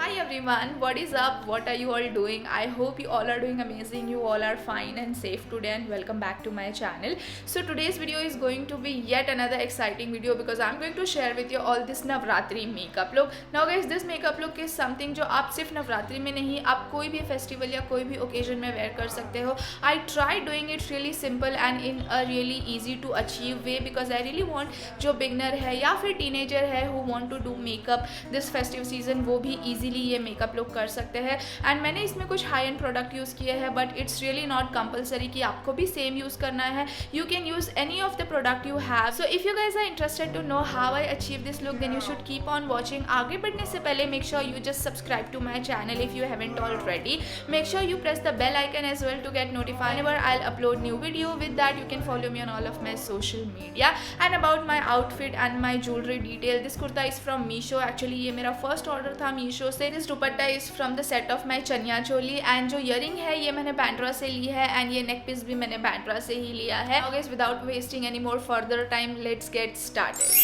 Hi everyone, what is up? What are you all doing? I hope you all are doing amazing. You all are fine and safe today, and welcome back to my channel. So today's video is going to be yet another exciting video because I'm going to share with you all this Navratri makeup look. Now guys, this makeup look is something जो आप सिर्फ नवरात्रि में नहीं, आप कोई भी festival या कोई भी ओकेजन में वेयर कर सकते हो. I try doing it really simple and in a really easy to achieve way because I really want जो बिगनर है या फिर टीनेजर है who want to do makeup this festive season वो भी इजीली ये मेकअप लुक कर सकते हैं. एंड मैंने इसमें कुछ हाई एंड प्रोडक्ट यूज़ किए हैं but it's really not compulsory कि आपको भी सेम यूज़ करना है. You can use any of the product you have. So if you guys are interested to know how I achieve this look then you should keep on watching. आगे बढ़ने से पहले make sure you just subscribe to my channel if you haven't already. Make sure you press the bell icon as well to get notified whenever I'll upload new video. With that you can follow me on all of my social media. And about my outfit and my jewelry detail, this kurta is from Meesho. Actually ये मेरा first order था Meesho से. This dupatta is from the set of my chaniya choli and जो earring है ये मैंने बैंड्रा से ली है and ये neck piece भी मैंने बैंड्रा से ही लिया है. Okay, without wasting any more further time, let's get started.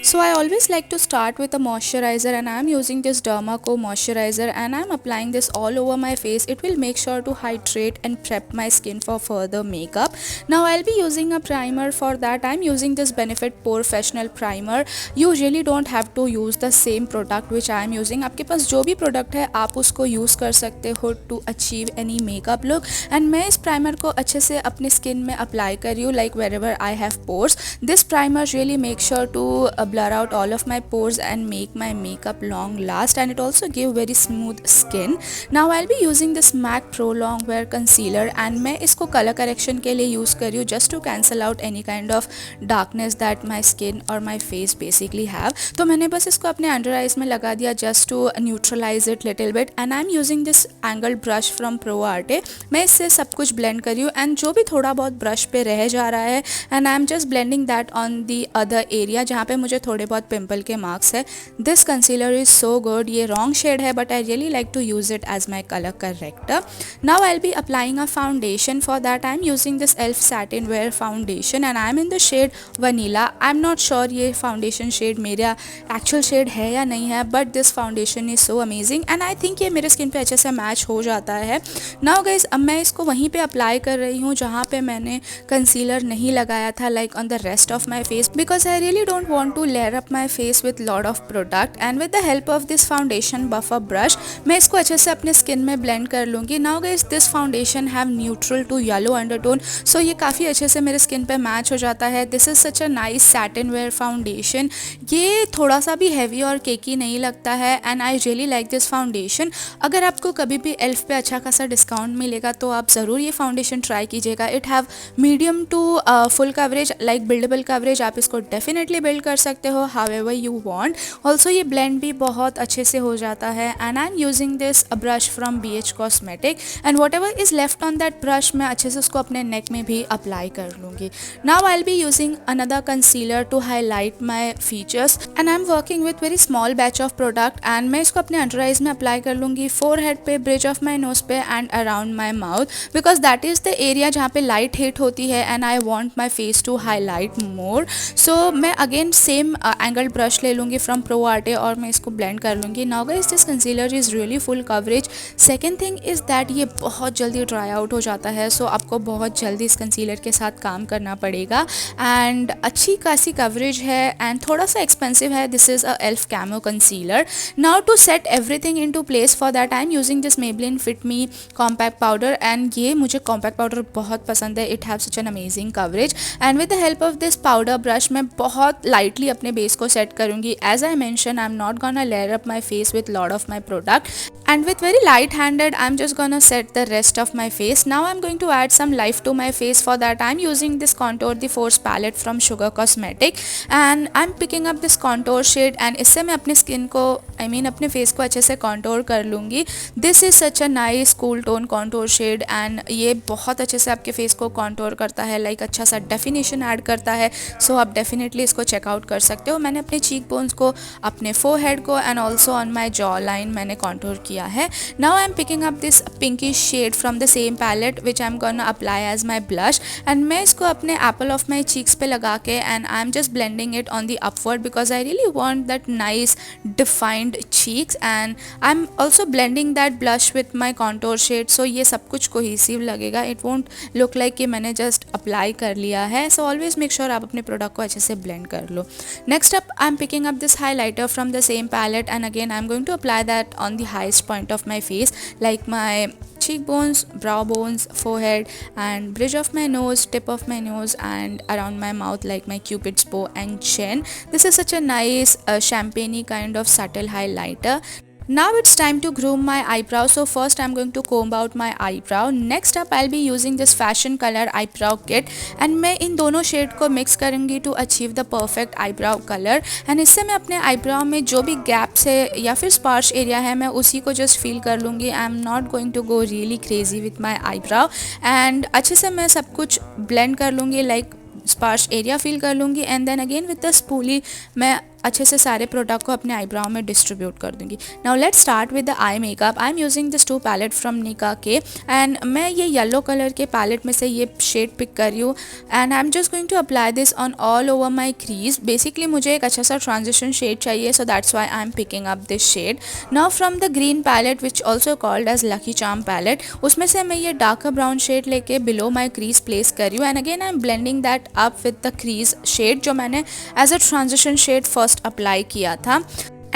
So I always like to start with a moisturizer and I am using this Dermaco moisturizer and I am applying this all over my face. It will make sure to hydrate and prep my skin for further makeup. Now I'll be using a primer. For that I am using this Benefit Professional primer. You really don't have to use the same product which I am using. आपके पास जो भी product है आप उसको use कर सकते हो to achieve any makeup look. And मैं इस प्राइमर को अच्छे से अपने स्किन में अप्लाई कर रही हूँ like wherever I have pores. This primer really makes sure to blur out all of my pores and make my makeup long last, and it also give very smooth skin. Now I'll be using this MAC Pro Longwear concealer and मैं इसको color correction के लिए use कर रही हूँ just to cancel out any kind of darkness that my skin or my face basically have. तो मैंने बस इसको अपने under eyes में लगा दिया just to neutralize it little bit and I'm using this angled brush from Pro Arte. मैं इससे सब कुछ blend कर रही हूँ and जो भी थोड़ा बहुत brush पे रह जा रहा है and I'm just blending that on the other area जहाँ पे मुझे थोड़े बहुत पिंपल के मार्क्स है. This concealer is so good. ये रॉन्ग शेड है but I really like to use it as my colour corrector. Now I will be applying a foundation. For that I am using this Elf satin wear foundation and I am in the shade vanilla. I am not sure ये foundation shade मेरा actual shade है या नहीं है but this foundation is so amazing and I think ये मेरे skin पे अच्छे से मैच हो जाता है. नाउ गाइज अब मैं इसको वहीं पे अप्लाई कर रही हूँ जहाँ पे मैंने कंसीलर नहीं लगाया था like on the rest of my face because I really don't want to layer up my face with lot of product. And with the help of this foundation buffer brush मैं इसको अच्छे से अपने skin में blend कर लूँगी. Now guys this foundation have neutral to yellow undertone so ये काफ़ी अच्छे से मेरे स्किन पे मैच हो जाता है. This is such a nice satin wear foundation. ये थोड़ा सा भी हैवी और केकी नहीं लगता है and I really like this foundation. अगर आपको कभी भी एल्फ पे अच्छा खासा डिस्काउंट मिलेगा तो आप ज़रूर ये फाउंडेशन ट्राई कीजिएगा. It have medium to full coverage like buildable coverage. आप इसको डेफिनेटली बिल्ड कर सकते हो however you want. Also ये blend भी बहुत अच्छे से हो जाता है and I'm using this a brush from BH Cosmetic and whatever is left on that brush मैं अच्छे से उसको अपने neck में भी apply कर लूँगी. Now I'll be using another concealer to highlight my features and I'm working with very small batch of product and मैं इसको अपने under eyes में apply कर लूँगी, forehead पे, bridge of my nose पे and around my mouth because that is the area जहाँ पे light hit होती है and I want my face to highlight more. So मैं again same angled ब्रश ले लूँगी फ्रॉम प्रो आर्टे और मैं इसको ब्लेंड कर लूँगी. Now guys this concealer is really full coverage. Second thing is that ये बहुत जल्दी ड्राई आउट हो जाता है सो आपको बहुत जल्दी इस कंसीलर के साथ काम करना पड़ेगा एंड अच्छी खासी कवरेज है एंड थोड़ा सा एक्सपेंसिव है. This is a Elf camo concealer. Now to set everything into place for that I am using this Maybelline fit me compact powder and ये मुझे कॉम्पैक्ट पाउडर बहुत पसंद है. It have such an amazing coverage and with the help of this powder brush मैं बहुत lightly अपने base को set करूँगी. As I mentioned, I'm not gonna layer up my face with lot of my product and with very light handed I'm just gonna set the rest of my face. Now I'm going to add some life to my face. For that I'm using this contour the force palette from Sugar Cosmetic and I'm picking up this contour shade and इससे मैं अपने skin को अपने face को अच्छे से contour कर लूँगी. This is such a nice cool tone contour shade and ये बहुत अच्छे से आपके फेस को contour करता है लाइक अच्छा सा definition ऐड करता है. सो आप डेफिनेटली इसको चेकआउट कर सकते हो. मैंने अपने चीक बोन्स को, अपने फोरहेड को and also on my jawline मैंने कॉन्टूर किया है. Now I am picking up this pinkish shade from the same palette which I am gonna apply as my blush and मैं इसको अपने Apple of my cheeks पे लगा के and I am just blending it on the upward because I really want that nice defined cheeks and I am also blending that blush with my contour shade, so ये सब कुछ cohesive लगेगा, it won't look like कि मैंने just apply कर लिया है. So always make sure आप अपने प्रोडक्ट को अच्छे से ब्लेंड कर लो. Next up I am picking up this highlighter from the same palette and again I am going to apply that on the highest point of my face, like my cheekbones, brow bones, forehead, and bridge of my nose, tip of my nose, and around my mouth, like my cupid's bow and chin. This is such a nice champagne kind of subtle highlighter. Now it's time to groom my eyebrow. So first I'm going to comb out my eyebrow. Next up I'll be using this fashion color eyebrow kit and मैं इन दोनों shade को mix करूँगी to achieve the perfect eyebrow color. and इससे मैं अपने eyebrow में जो भी gaps है या फिर sparse area है मैं उसी को just fill कर लूँगी. I'm not going to go really crazy with my eyebrow and अच्छे से मैं सब कुछ blend कर लूँगी, like स्पार्श एरिया फिल कर लूँगी and then again with the spoolie मैं अच्छे से सारे प्रोडक्ट को अपने आईब्राउ में डिस्ट्रीब्यूट कर दूँगी. Now let's start with the eye makeup. I am using this 2 palette from Nykaa के एंड मैं ये येलो कलर के पैलेट में से ये शेड पिक कर रही हूँ and I am just going to apply this on all over my crease. Basically मुझे एक अच्छा सा ट्रांजिशन शेड चाहिए, so that's why I am picking up this shade. Now from the green palette which also called as lucky charm palette, उसमें से मैं ये darker brown shade लेके बिलो माई क्रीज प्लेस कर रही हूँ and again I am blending that up with the crease shade जो मैंने as a transition shade first apply किया था.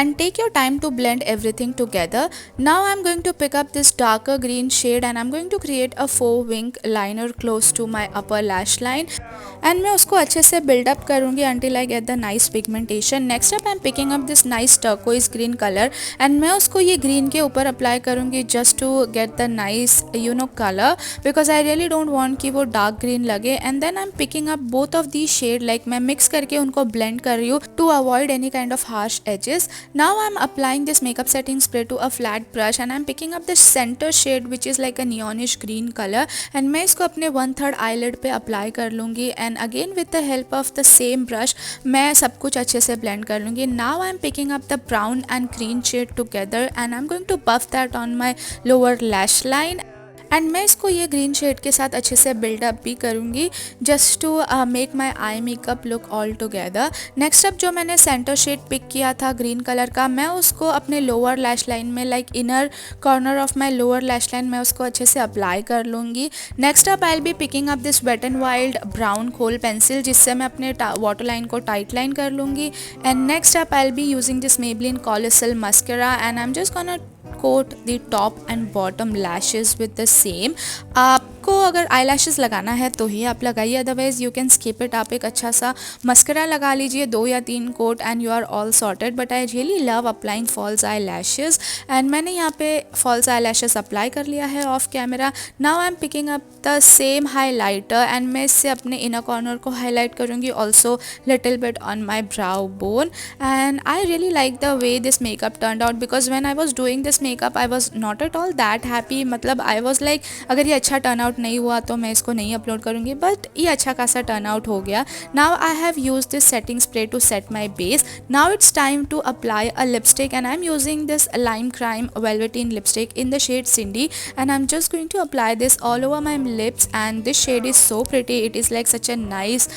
And take your time to blend everything together. Now I'm going to pick up this darker green shade and I'm going to create a 4 wing liner close to my upper lash line and मैं उसको अच्छे से build up करूँगी until I get the nice pigmentation. Next up I'm picking up this nice turquoise green color and मैं उसको ये green के ऊपर apply करूँगी just to get the nice color because I really don't want कि वो dark green लगे. and then I'm picking up both of these shade, like मैं mix करके उनको blend कर रही हूँ to avoid any kind of harsh edges. Now I'm applying this makeup setting spray to a flat brush and I'm picking up this center shade which is like a neonish green color and मैं इसको अपने 1/3 eyelid पे apply कर लूँगी and again with the help of the same brush मैं सब कुछ अच्छे से blend कर लूँगी. Now I'm picking up the brown and green shade together and I'm going to buff that on my lower lash line and मैं इसको ये ग्रीन शेड के साथ अच्छे से बिल्डअप भी करूँगी just to make my eye makeup look all together. Next up जो मैंने सेंटर शेड पिक किया था ग्रीन कलर का, मैं उसको अपने लोअर लैश लाइन में like inner corner of my lower lash line मैं उसको अच्छे से अप्लाई कर लूँगी. Next up I will be picking up this wet and wild brown kohl pencil जिससे मैं अपने वाटर लाइन को टाइट लाइन कर लूँगी. And next up I will be using this Maybelline colossal mascara and I am just gonna coat the top and bottom lashes with the same. आपको अगर eye lashes लगाना है तो ही आप लगाइए, otherwise you can skip it. आप एक अच्छा सा मस्करा लगा लीजिए 2 या 3 coat and you are all sorted. But I really love applying false eye lashes and मैंने यहाँ पे फॉल्स आई लैशेस अप्लाई कर लिया है of camera. Now I am picking up the same highlighter and मैं इससे अपने इनर कॉर्नर को हाईलाइट करूँगी, also little bit on my brow bone. And I really like the way this makeup turn out because when I was doing this makeup I was not at all that happy. मतलब I was like अगर ये अच्छा turn out नहीं हुआ तो मैं इसको नहीं अपलोड करूँगी, बट ये अच्छा खासा टर्न आउट हो गया. Now I have use this setting spray to set my base. Now it's time to apply a lipstick and I am using this Lime Crime Velvetine lipstick in the shade Cindy and I'm just going to apply this all over my lips and this shade is so pretty. It is like such a nice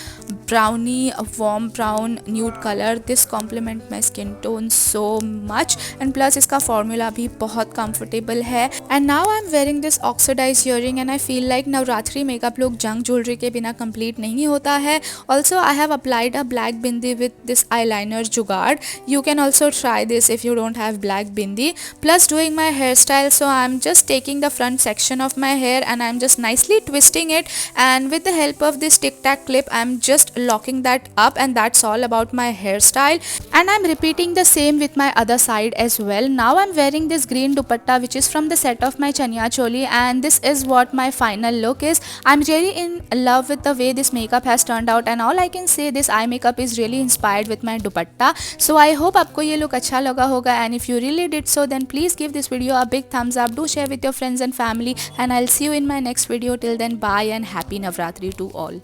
brownie warm brown nude color. This complement my skin tone so much and plus इसका formula भी बहुत comfortable है. And now I'm wearing this oxidized earring and I feel like Navratri makeup look जंग jewellery के बिना complete नहीं होता है. Also I have applied a black bindi with this eyeliner जुगाड़. You can also try this if you don't have black bindi. Plus doing my hairstyle, so I'm just taking the front section of my hair and I'm just nicely twisting it and with the help of this tic tac clip I'm just locking that up and that's all about my hairstyle. And I'm repeating the same with my other side as well. Now I'm wearing this green dupatta which is from the set of my chaniya choli and this is what my final look is. I'm really in love with the way this makeup has turned out and all I can say this eye makeup is really inspired with my dupatta. So I hope आपको ये look अच्छा लगा होगा and if you really did so then please give this video a big thumbs up. Do share with your friends and family and I'll see you in my next video. Till then, bye and happy Navratri to all.